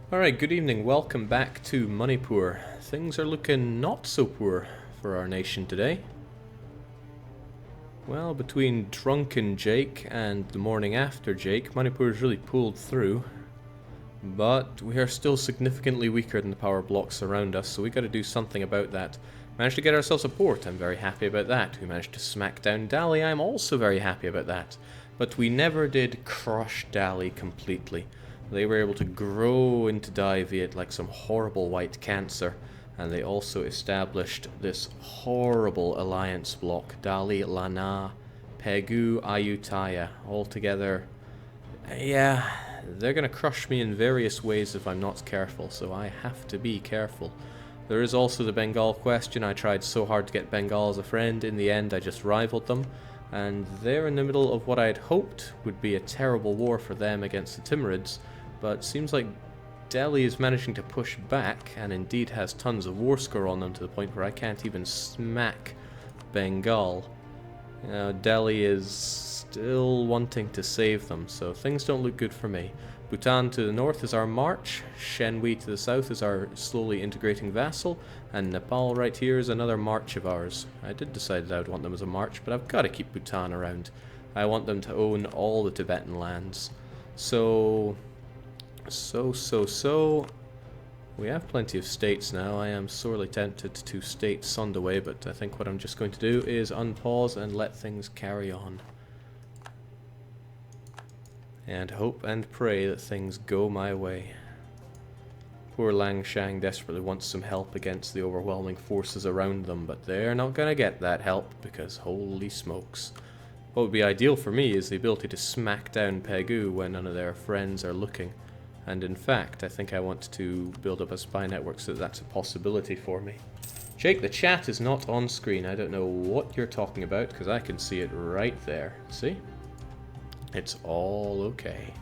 Alright, good evening. Welcome back to Manipur. Things are looking not so poor for our nation today. Well, between drunken Jake and the morning after Jake, Manipur has really pulled through. But we are still significantly weaker than the power blocks around us, so we gotta do something about that. Managed to get ourselves a port, I'm very happy about that. We managed to smack down Dali, I'm also very happy about that. But we never did crush Dali completely. They were able to grow into Diviet like some horrible white cancer, and they also established this horrible alliance block, Dali, Lana, Pegu, Ayutthaya, all together. Yeah, they're gonna crush me in various ways if I'm not careful, so I have to be careful. There is also the Bengal question. I tried so hard to get Bengal as a friend, in the end I just rivaled them, and they're in the middle of what I'd hoped would be a terrible war for them against the Timurids. But it seems like Delhi is managing to push back, and indeed has tons of war score on them to the point where I can't even smack Bengal. Delhi is still wanting to save them, so things don't look good for me. Bhutan to the north is our march, Shenhui to the south is our slowly integrating vassal, and Nepal right here is another march of ours. I did decide that I would want them as a march, but I've got to keep Bhutan around. I want them to own all the Tibetan lands. So we have plenty of states now. I am sorely tempted to state Sundaway, but I think what I'm just going to do is unpause and let things carry on. And hope and pray that things go my way. Poor Lang Shang desperately wants some help against the overwhelming forces around them, but they're not going to get that help because holy smokes. What would be ideal for me is the ability to smack down Pegu when none of their friends are looking. And in fact, I think I want to build up a spy network so that that's a possibility for me. Jake, the chat is not on screen. I don't know what you're talking about because I can see it right there. See? It's all okay.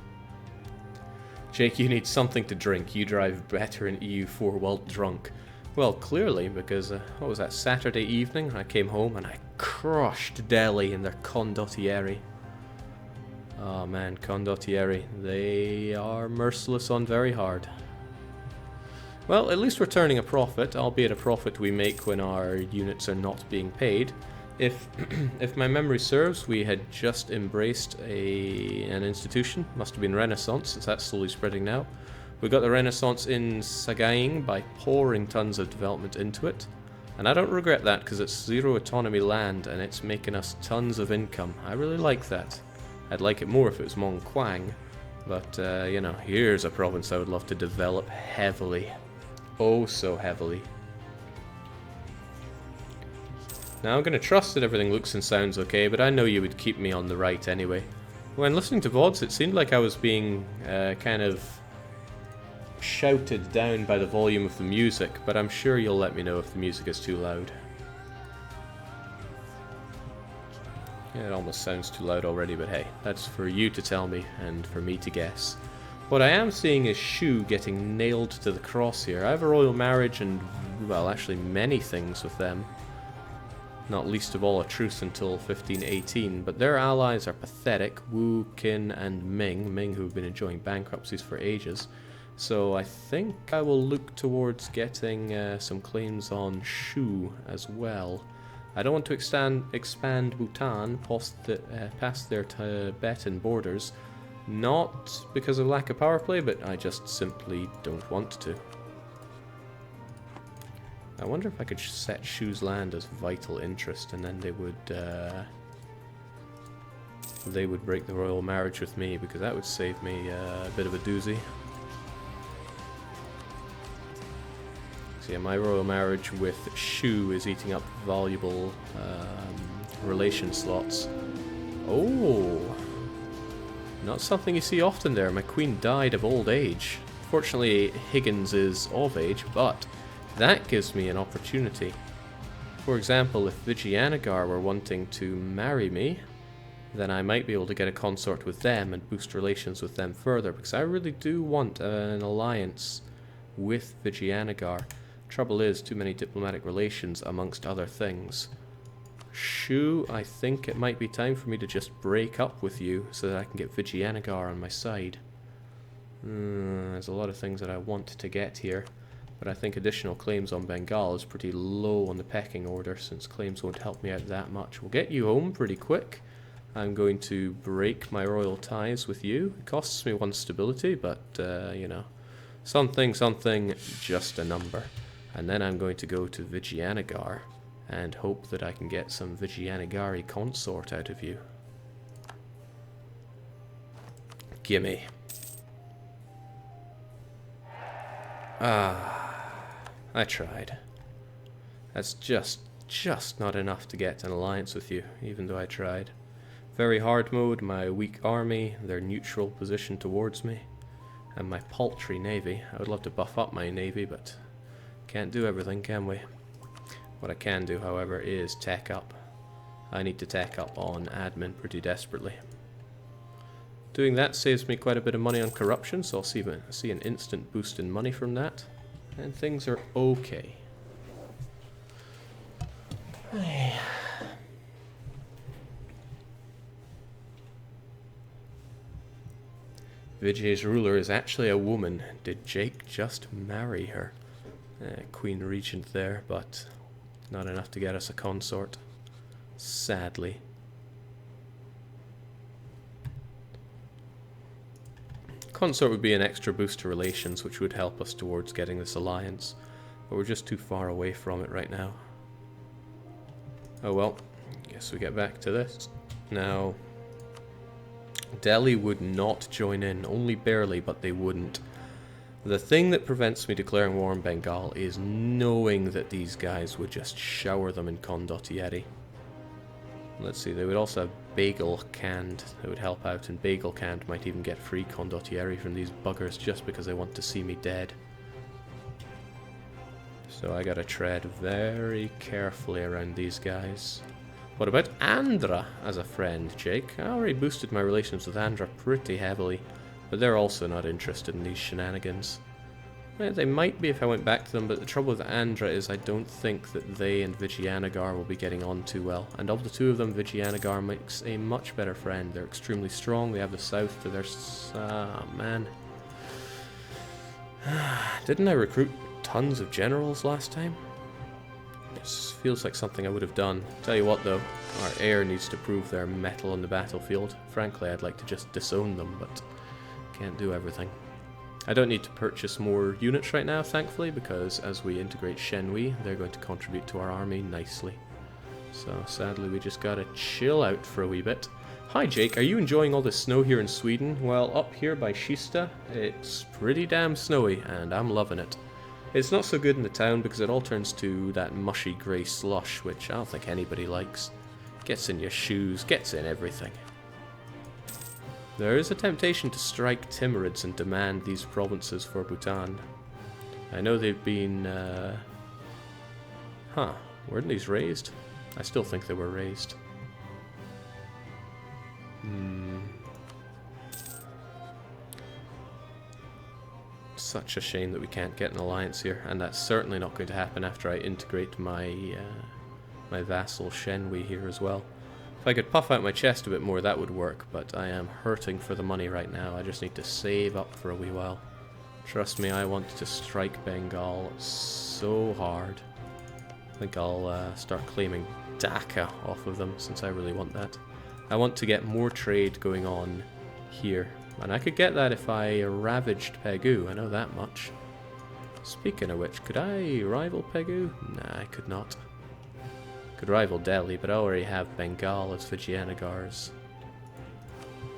Jake, you need something to drink. You drive better in EU4 while drunk. Well, clearly, because, what was that, Saturday evening? I came home and I crushed Delhi in their condottieri. Oh man, condottieri, they are merciless on very hard. Well, at least we're turning a profit, albeit a profit we make when our units are not being paid. If my memory serves, we had just embraced an institution, must have been Renaissance, since that's slowly spreading now. We got the Renaissance in Sagaing by pouring tons of development into it. And I don't regret that because it's zero autonomy land and it's making us tons of income. I really like that. I'd like it more if it was Mongquang, but, you know, here's a province I would love to develop heavily. Oh, so heavily. Now, I'm going to trust that everything looks and sounds okay, but I know you would keep me on the right anyway. When listening to VODs, it seemed like I was being, kind of shouted down by the volume of the music, but I'm sure you'll let me know if the music is too loud. Yeah, it almost sounds too loud already, but hey, that's for you to tell me and for me to guess. What I am seeing is Shu getting nailed to the cross here. I have a royal marriage and, well, actually many things with them. Not least of all a truce until 1518, but their allies are pathetic, Wu, Qin, and Ming. Ming, who have been enjoying bankruptcies for ages. So I think I will look towards getting some claims on Shu as well. I don't want to expand Bhutan past their Tibetan borders, not because of lack of power play, but I just simply don't want to. I wonder if I could set Shu's land as vital interest, and then they would break the royal marriage with me, because that would save me a bit of a doozy. So yeah, my royal marriage with Shu is eating up valuable relation slots. Oh, not something you see often there. My queen died of old age. Fortunately, Higgins is of age, but that gives me an opportunity. For example, if Vijayanagar were wanting to marry me, then I might be able to get a consort with them and boost relations with them further, because I really do want an alliance with Vijayanagar. Trouble is, too many diplomatic relations amongst other things. Shu, I think it might be time for me to just break up with you so that I can get Vijayanagar on my side. There's a lot of things that I want to get here, but I think additional claims on Bengal is pretty low on the pecking order, since claims won't help me out that much. We'll get you home pretty quick. I'm going to break my royal ties with you. It costs me 1 stability, but, you know, something, just a number. And then I'm going to go to Vijayanagar and hope that I can get some Vijayanagari consort out of you. Gimme. I tried. That's just not enough to get an alliance with you, even though I tried. Very hard mode, my weak army, their neutral position towards me, and my paltry navy. I would love to buff up my navy, but can't do everything, can we? What I can do, however, is tech up. I need to tech up on admin pretty desperately. Doing that saves me quite a bit of money on corruption, so I'll see an instant boost in money from that. And things are okay. Vijay's ruler is actually a woman. Did Jake just marry her? Queen Regent there, but not enough to get us a consort. Sadly. Consort would be an extra boost to relations, which would help us towards getting this alliance, but we're just too far away from it right now. Oh well, guess we get back to this. Now, Delhi would not join in, only barely, but they wouldn't. The thing that prevents me declaring war on Bengal is knowing that these guys would just shower them in condottieri. Let's see, they would also have Bagel Canned that would help out, and Bagel Canned might even get free condottieri from these buggers just because they want to see me dead. So I gotta tread very carefully around these guys. What about Andhra as a friend, Jake? I already boosted my relations with Andhra pretty heavily, but they're also not interested in these shenanigans. Well, they might be if I went back to them, but the trouble with Andhra is I don't think that they and Vijayanagar will be getting on too well. And of the two of them, Vijayanagar makes a much better friend. They're extremely strong, they have the south to their... man. Didn't I recruit tons of generals last time? This feels like something I would have done. Tell you what though, our heir needs to prove their mettle on the battlefield. Frankly, I'd like to just disown them, but can't do everything. I don't need to purchase more units right now, thankfully, because as we integrate Shenhui, they're going to contribute to our army nicely. So sadly, we just gotta chill out for a wee bit. Hi Jake, are you enjoying all the snow here in Sweden? Well, up here by Kista, it's pretty damn snowy, and I'm loving it. It's not so good in the town because it all turns to that mushy grey slush, which I don't think anybody likes. Gets in your shoes, gets in everything. There is a temptation to strike Timurids and demand these provinces for Bhutan. I know they've been, weren't these raised? I still think they were raised. Such a shame that we can't get an alliance here, and that's certainly not going to happen after I integrate my my vassal Shenhui here as well. If I could puff out my chest a bit more, that would work, but I am hurting for the money right now. I just need to save up for a wee while. Trust me, I want to strike Bengal so hard. I think I'll start claiming Dhaka off of them, since I really want that. I want to get more trade going on here, and I could get that if I ravaged Pegu, I know that much. Speaking of which, could I rival Pegu? Nah, I could not. Could rival Delhi, but I already have Bengal as Vijayanagar's.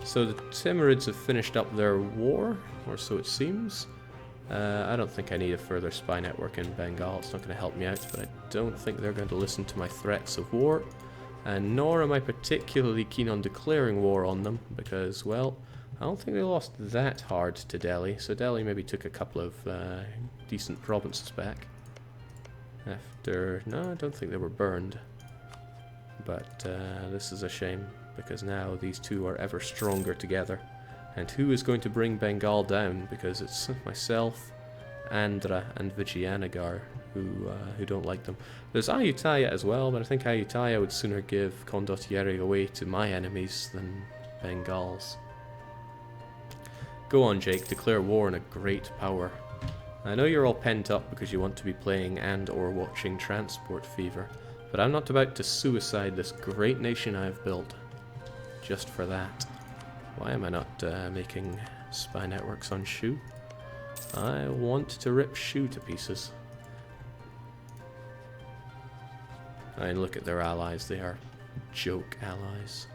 So the Timurids have finished up their war, or so it seems. I don't think I need a further spy network in Bengal, it's not going to help me out, but I don't think they're going to listen to my threats of war. And nor am I particularly keen on declaring war on them, because, well, I don't think they lost that hard to Delhi, so Delhi maybe took a couple of decent provinces back. No, I don't think they were burned. But this is a shame, because now these two are ever stronger together. And who is going to bring Bengal down? Because it's myself, Andhra, and Vijayanagar who don't like them. There's Ayutthaya as well, but I think Ayutthaya would sooner give Condottieri away to my enemies than Bengal's. Go on, Jake, declare war on a great power. I know you're all pent up because you want to be playing and or watching Transport Fever, but I'm not about to suicide this great nation I've built just for that. Why am I not making spy networks on Shu? I want to rip Shu to pieces. And look at their allies, they are joke allies.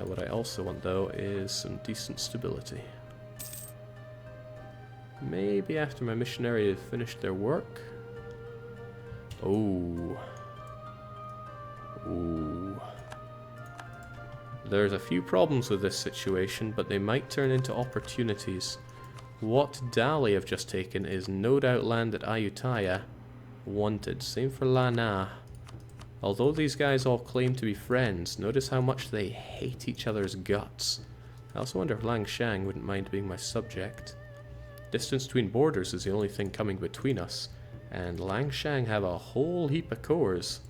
What I also want though is some decent stability. Maybe after my missionary have finished their work. Oh. Ooh. There's a few problems with this situation, but they might turn into opportunities. What Dali have just taken is no doubt land at Ayutthaya wanted. Same for Lana. Although these guys all claim to be friends, notice how much they hate each other's guts. I also wonder if Langshan wouldn't mind being my subject. Distance between borders is the only thing coming between us, and Langshan have a whole heap of cores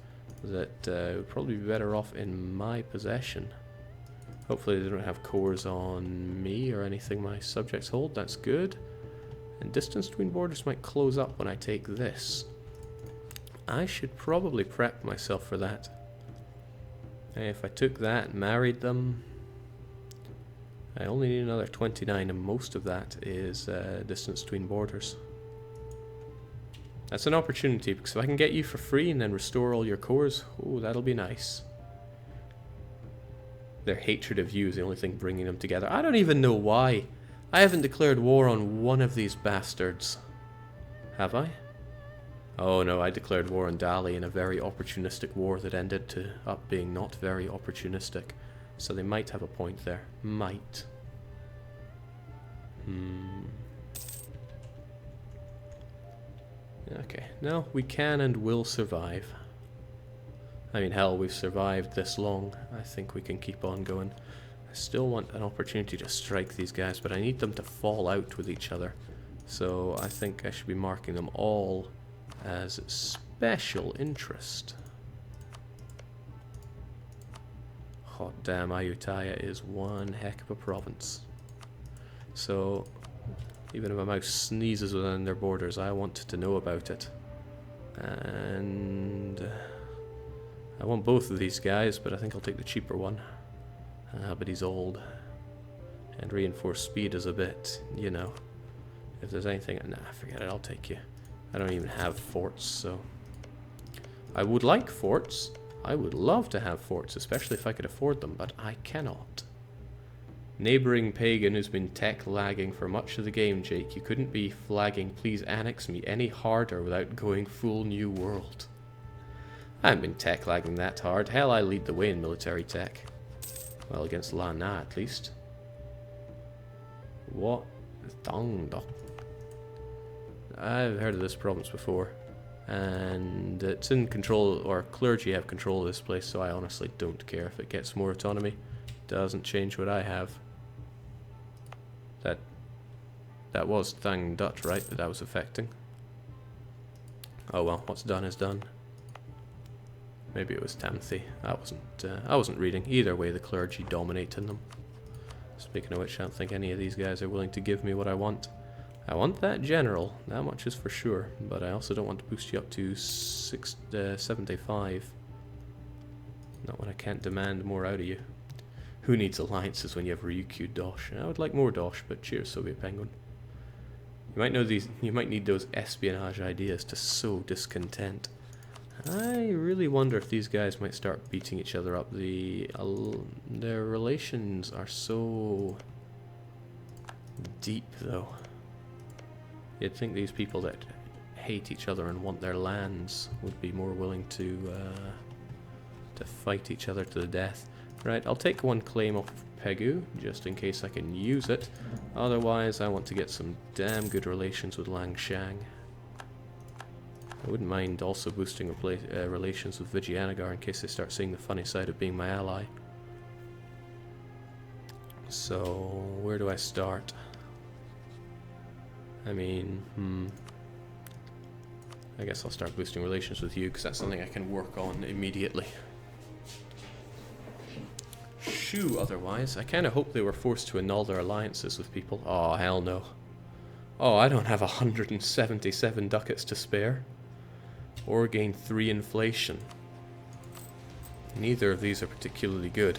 that would probably be better off in my possession. Hopefully they don't have cores on me or anything my subjects hold, that's good. And distance between borders might close up when I take this. I should probably prep myself for that. If I took that and married them, I only need another 29, and most of that is distance between borders. That's an opportunity, because if I can get you for free and then restore all your cores, oh, that'll be nice. Their hatred of you is the only thing bringing them together. I don't even know why. I haven't declared war on one of these bastards. Have I? Oh no, I declared war on Dali in a very opportunistic war that ended up being not very opportunistic. So they might have a point there. Might. Okay, no, we can and will survive. I mean, hell, we've survived this long. I think we can keep on going. I still want an opportunity to strike these guys, but I need them to fall out with each other. So I think I should be marking them all as special interest. Hot damn, Ayutthaya is one heck of a province. So, even if a mouse sneezes within their borders, I want to know about it. And I want both of these guys, but I think I'll take the cheaper one. But he's old. And reinforced speed is a bit, you know. If there's anything... Nah, forget it, I'll take you. I don't even have forts, so... I would like forts. I would love to have forts, especially if I could afford them, but I cannot. Neighbouring pagan who's been tech lagging for much of the game, Jake. You couldn't be flagging, please annex me any harder without going full new world. I haven't been tech lagging that hard. Hell, I lead the way in military tech. Well, against Lana, at least. What? Dongdok. I've heard of this province before. And it's in control, or clergy have control of this place, so I honestly don't care if it gets more autonomy. Doesn't change what I have. That was Thang Dut, right, that was affecting. Oh well, what's done is done. Maybe it was Tamthi. I wasn't reading. Either way, the clergy dominate in them. Speaking of which, I don't think any of these guys are willing to give me what I want. I want that general, that much is for sure, but I also don't want to boost you up to 75. Not when I can't demand more out of you. Who needs alliances when you have Ryukyu Dosh? I would like more Dosh, but cheers, Soviet Penguin. You might need those espionage ideas to sow discontent. I really wonder if these guys might start beating each other up. Their relations are so deep, though. You'd think these people that hate each other and want their lands would be more willing to fight each other to the death. Right, I'll take one claim off of Pegu, just in case I can use it. Otherwise, I want to get some damn good relations with Langshan. I wouldn't mind also boosting relations with Vijayanagar in case they start seeing the funny side of being my ally. So, where do I start? I mean, I guess I'll start boosting relations with you, because that's something I can work on immediately. Shu otherwise. I kind of hope they were forced to annul their alliances with people. Oh, hell no. Oh, I don't have 177 ducats to spare. Or gain 3 inflation. Neither of these are particularly good.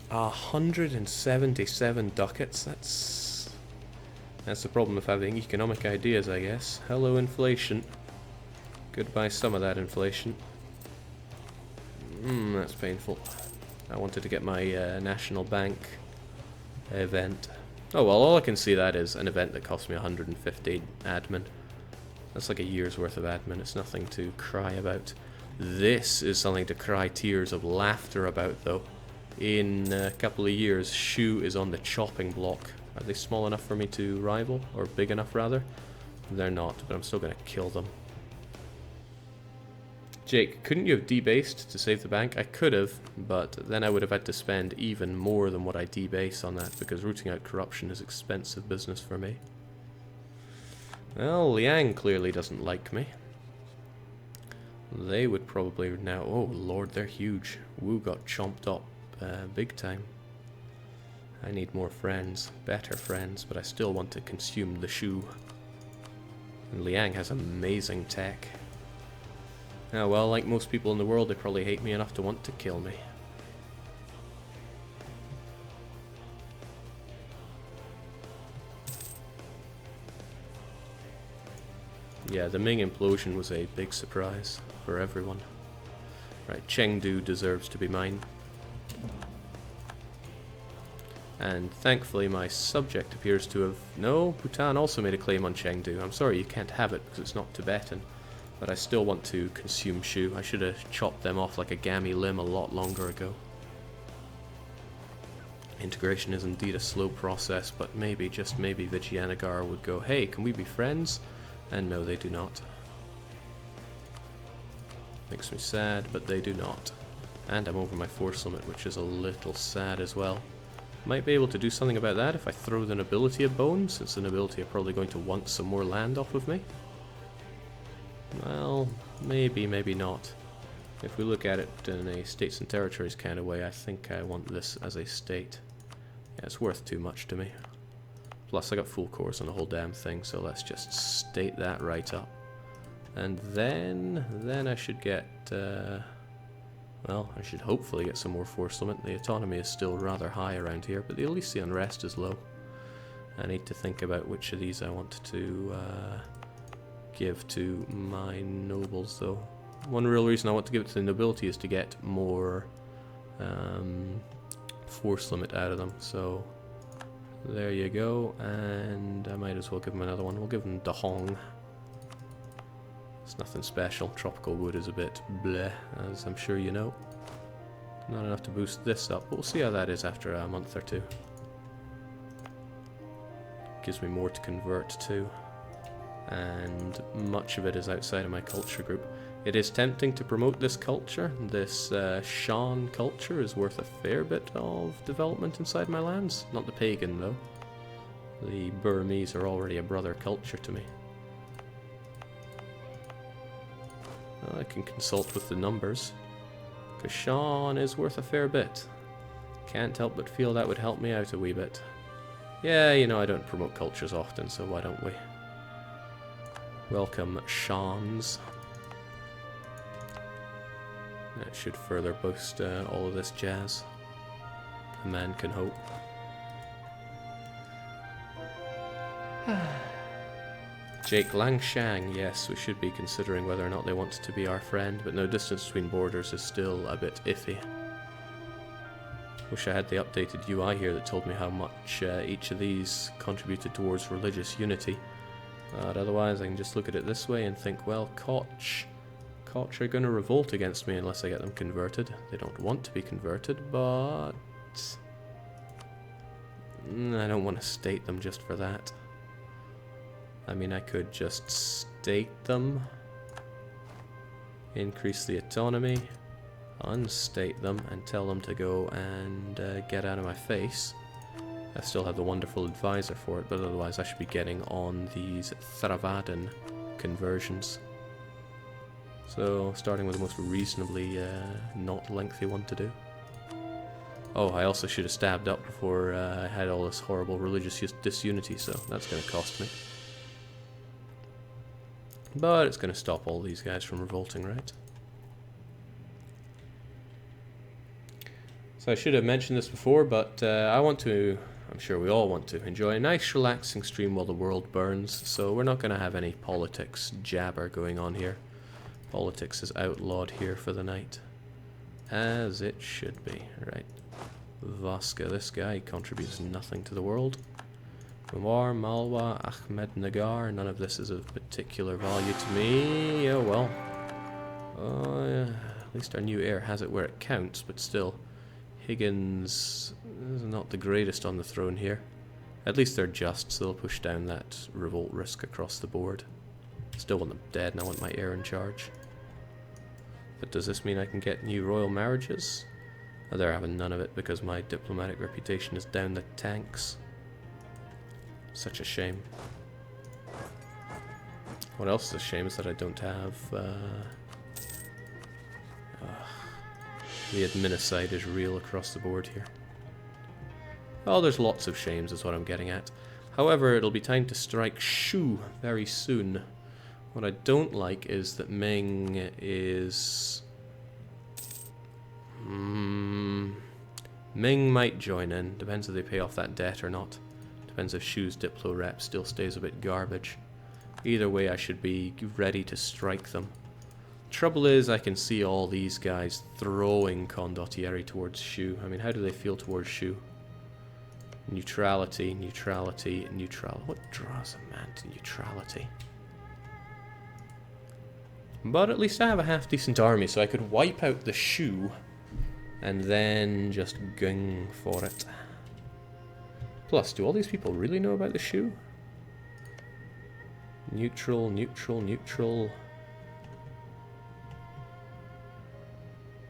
177 ducats? That's the problem of having economic ideas, I guess. Hello, inflation. Goodbye some of that inflation. That's painful. I wanted to get my national bank event. Oh well, all I can see that is an event that cost me 150 admin. That's like a year's worth of admin. It's nothing to cry about. This is something to cry tears of laughter about, though. In a couple of years, Shu is on the chopping block. Are they small enough for me to rival? Or big enough, rather? They're not, but I'm still going to kill them. Jake, couldn't you have debased to save the bank? I could have, but then I would have had to spend even more than what I debase on that, because rooting out corruption is expensive business for me. Well, Liang clearly doesn't like me. They would probably now... Oh, lord, they're huge. Wu got chomped up big time. I need more friends, better friends, but I still want to consume the Shu. And Liang has amazing tech. Oh well, like most people in the world, they probably hate me enough to want to kill me. Yeah, the Ming implosion was a big surprise for everyone. Right, Chengdu deserves to be mine. And thankfully my subject appears to have... No, Bhutan also made a claim on Chengdu. I'm sorry you can't have it because it's not Tibetan. But I still want to consume Shu. I should have chopped them off like a gammy limb a lot longer ago. Integration is indeed a slow process, but maybe, just maybe, Vijayanagar would go, hey, can we be friends? And no, they do not. Makes me sad, but they do not. And I'm over my force limit, which is a little sad as well. Might be able to do something about that if I throw the nobility a bone, since the nobility are probably going to want some more land off of me. Well, maybe, maybe not. If we look at it in a states and territories kind of way, I think I want this as a state. Yeah, it's worth too much to me. Plus, I got full course on the whole damn thing, so let's just state that right up. And then I should get, well, I should hopefully get some more force limit. The autonomy is still rather high around here, but at least the unrest is low. I need to think about which of these I want to give to my nobles, though. One real reason I want to give it to the nobility is to get more force limit out of them. So there you go, and I might as well give them another one. We'll give them Dahong. It's nothing special. Tropical wood is a bit bleh, as I'm sure you know. Not enough to boost this up, but we'll see how that is after a month or two. Gives me more to convert to, and much of it is outside of my culture group. It is tempting to promote this culture. This Shan culture is worth a fair bit of development inside my lands. Not the pagan, though. The Burmese are already a brother culture to me. Well, I can consult with the numbers, because Shan is worth a fair bit. Can't help but feel that would help me out a wee bit. Yeah, you know, I don't promote cultures often, so why don't we? Welcome, Shans. That should further boost all of this jazz. A man can hope. Jake Langshang, yes, we should be considering whether or not they want to be our friend, but no, distance between borders is still a bit iffy. Wish I had the updated UI here that told me how much each of these contributed towards religious unity. But otherwise I can just look at it this way and think, well, Koch are going to revolt against me unless I get them converted. They don't want to be converted, but I don't want to state them just for that. I mean, I could just state them, increase the autonomy, unstate them, and tell them to go and get out of my face. I still have the wonderful advisor for it, but otherwise I should be getting on these Thravadan conversions. So, starting with the most reasonably not lengthy one to do. Oh, I also should have stabbed up before I had all this horrible religious disunity, so that's going to cost me. But it's going to stop all these guys from revolting, right? So I should have mentioned this before, but I want to, I'm sure we all want to, enjoy a nice relaxing stream while the world burns, so we're not going to have any politics jabber going on here. Politics is outlawed here for the night. As it should be, right? Vasca, this guy contributes nothing to the world. Umar, Malwa, Ahmednagar, none of this is of particular value to me. Oh well. Oh yeah. At least our new heir has it where it counts, but still. Higgins is not the greatest on the throne here. At least they're just, so they'll push down that revolt risk across the board. Still want them dead, and I want my heir in charge. But does this mean I can get new royal marriages? Oh, they're having none of it because my diplomatic reputation is down the tanks. Such a shame. What else is a shame is that I don't have... the adminicide is real across the board here. Oh, there's lots of shames is what I'm getting at. However, it'll be time to strike Shu very soon. What I don't like is that Ming is... Ming might join in. Depends if they pay off that debt or not. Depends if Shu's Diplo rep still stays a bit garbage. Either way, I should be ready to strike them. Trouble is, I can see all these guys throwing Condottieri towards Shu. I mean, how do they feel towards Shu? Neutrality, neutrality, neutral. What draws a man to neutrality? But at least I have a half-decent army, so I could wipe out the Shu and then just gung for it. Plus, do all these people really know about the Shu? Neutral, neutral, neutral.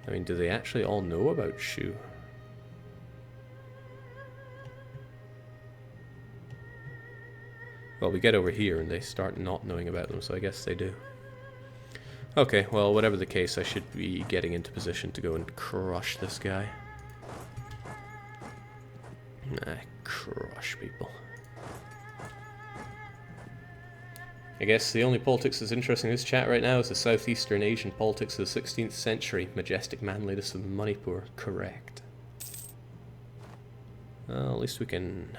I mean, do they actually all know about Shu? Well, we get over here and they start not knowing about them, so I guess they do. Okay, well, whatever the case, I should be getting into position to go and crush this guy. Crush people. I guess the only politics that's interesting in this chat right now is the Southeastern Asian politics of the 16th century. Majestic manliness of Manipur. Correct. Well, at least we can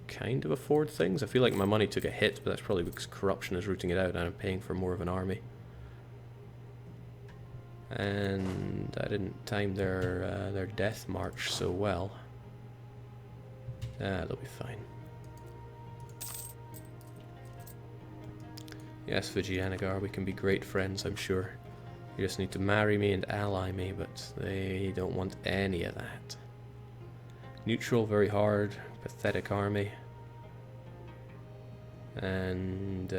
kind of afford things. I feel like my money took a hit, but that's probably because corruption is rooting it out and I'm paying for more of an army. And I didn't time their death march so well. They'll be fine. Yes, Vijayanagar, we can be great friends, I'm sure. You just need to marry me and ally me, but they don't want any of that. Neutral, very hard, pathetic army. And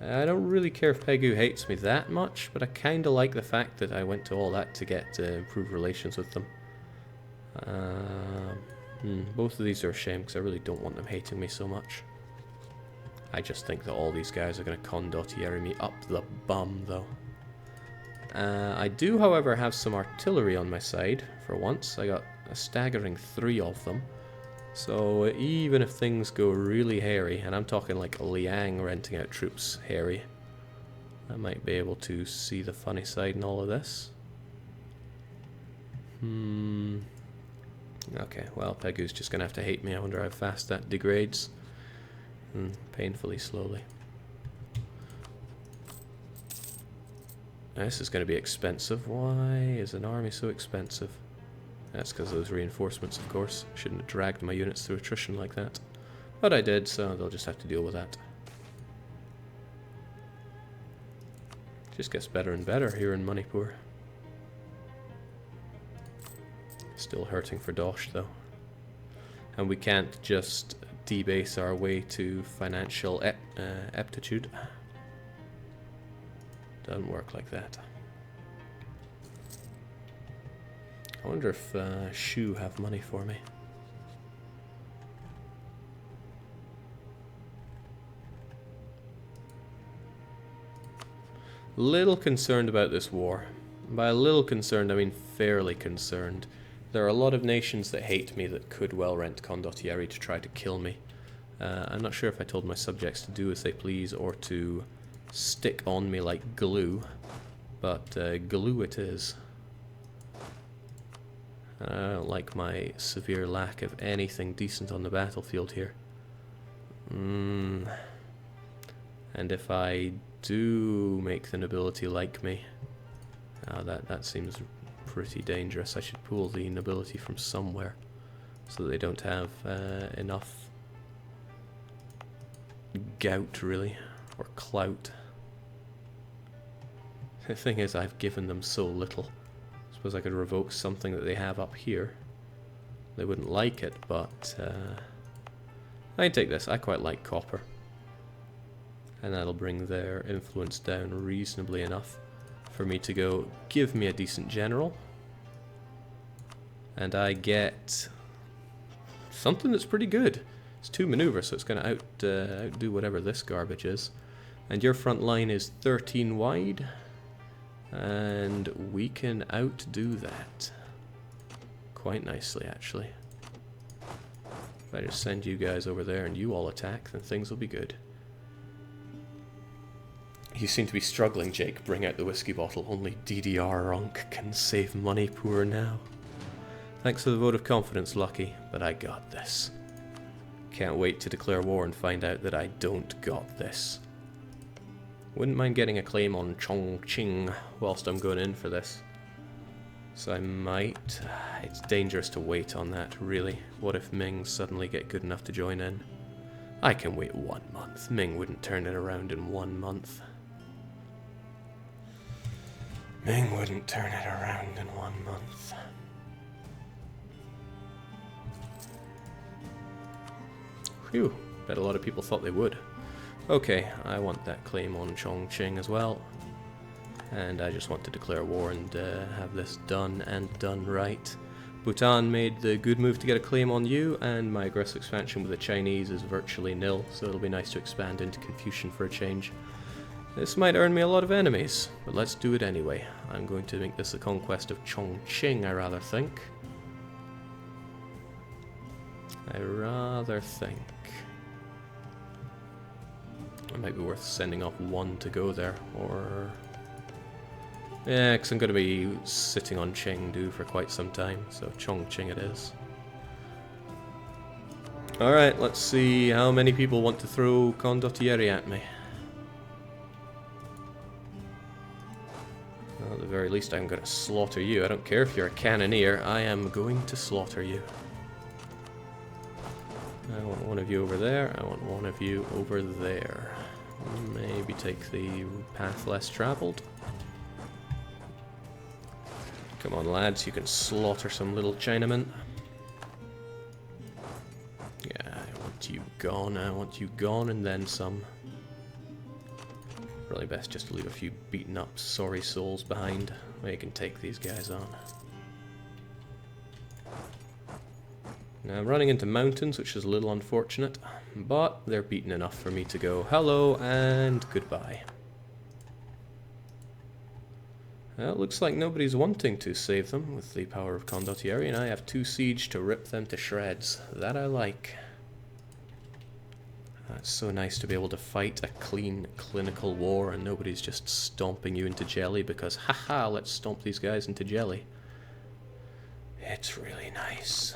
I don't really care if Pegu hates me that much, but I kind of like the fact that I went to all that to get improved relations with them. Both of these are a shame because I really don't want them hating me so much. I just think that all these guys are going to condottieri me up the bum, though. I do, however, have some artillery on my side, for once. I got a staggering 3 of them. So even if things go really hairy, and I'm talking like Liang renting out troops hairy, I might be able to see the funny side in all of this. Okay, well, Pegu's just going to have to hate me. I wonder how fast that degrades. Painfully slowly. This is going to be expensive. Why is an army so expensive? That's because of those reinforcements, of course. Shouldn't have dragged my units through attrition like that. But I did, so they'll just have to deal with that. Just gets better and better here in Manipur. Still hurting for Dosh, though. And we can't just debase our way to financial aptitude. Doesn't work like that. I wonder if Shu have money for me. Little concerned about this war. By a little concerned, I mean fairly concerned. There are a lot of nations that hate me that could well rent Condottieri to try to kill me. I'm not sure if I told my subjects to do as they please or to stick on me like glue, but glue it is. I don't like my severe lack of anything decent on the battlefield here. And if I do make the nobility like me, that seems pretty dangerous. I should pull the nobility from somewhere so that they don't have enough gout, really, or clout. The thing is, I've given them so little. I suppose I could revoke something that they have up here. They wouldn't like it, but I'd take this. I quite like copper. And that'll bring their influence down reasonably enough for me to go, give me a decent general. And I get something that's pretty good. It's 2 maneuvers, so it's going to outdo whatever this garbage is. And your front line is 13 wide. And we can outdo that quite nicely, actually. If I just send you guys over there and you all attack, then things will be good. You seem to be struggling, Jake. Bring out the whiskey bottle. Only DDR Runk can save Manipur now. Thanks for the vote of confidence, Lucky, but I got this. Can't wait to declare war and find out that I don't got this. Wouldn't mind getting a claim on Chongqing whilst I'm going in for this. So I might... It's dangerous to wait on that, really. What if Ming suddenly get good enough to join in? I can wait 1 month. Ming wouldn't turn it around in 1 month. Ming wouldn't turn it around in 1 month. Phew, bet a lot of people thought they would. Okay, I want that claim on Chongqing as well. And I just want to declare war and have this done and done right. Bhutan made the good move to get a claim on you, and my aggressive expansion with the Chinese is virtually nil, so it'll be nice to expand into Confucian for a change. This might earn me a lot of enemies, but let's do it anyway. I'm going to make this a conquest of Chongqing, I rather think. It might be worth sending off 1 to go there, or... Yeah, because I'm going to be sitting on Chengdu for quite some time, so Chongqing it is. Alright, let's see how many people want to throw Condottieri at me. Well, at the very least I'm going to slaughter you. I don't care if you're a cannoneer, I am going to slaughter you. I want 1 of you over there, I want 1 of you over there. Maybe take the path less traveled. Come on, lads, you can slaughter some little Chinamen. Yeah, I want you gone, and then some. Probably best just to leave a few beaten up, sorry souls behind. Well, you can take these guys on. Now I'm running into mountains, which is a little unfortunate, but they're beaten enough for me to go hello and goodbye. Well, it looks like nobody's wanting to save them with the power of Condottieri, and I have 2 siege to rip them to shreds. That I like. It's so nice to be able to fight a clean, clinical war and nobody's just stomping you into jelly because, haha, let's stomp these guys into jelly. It's really nice.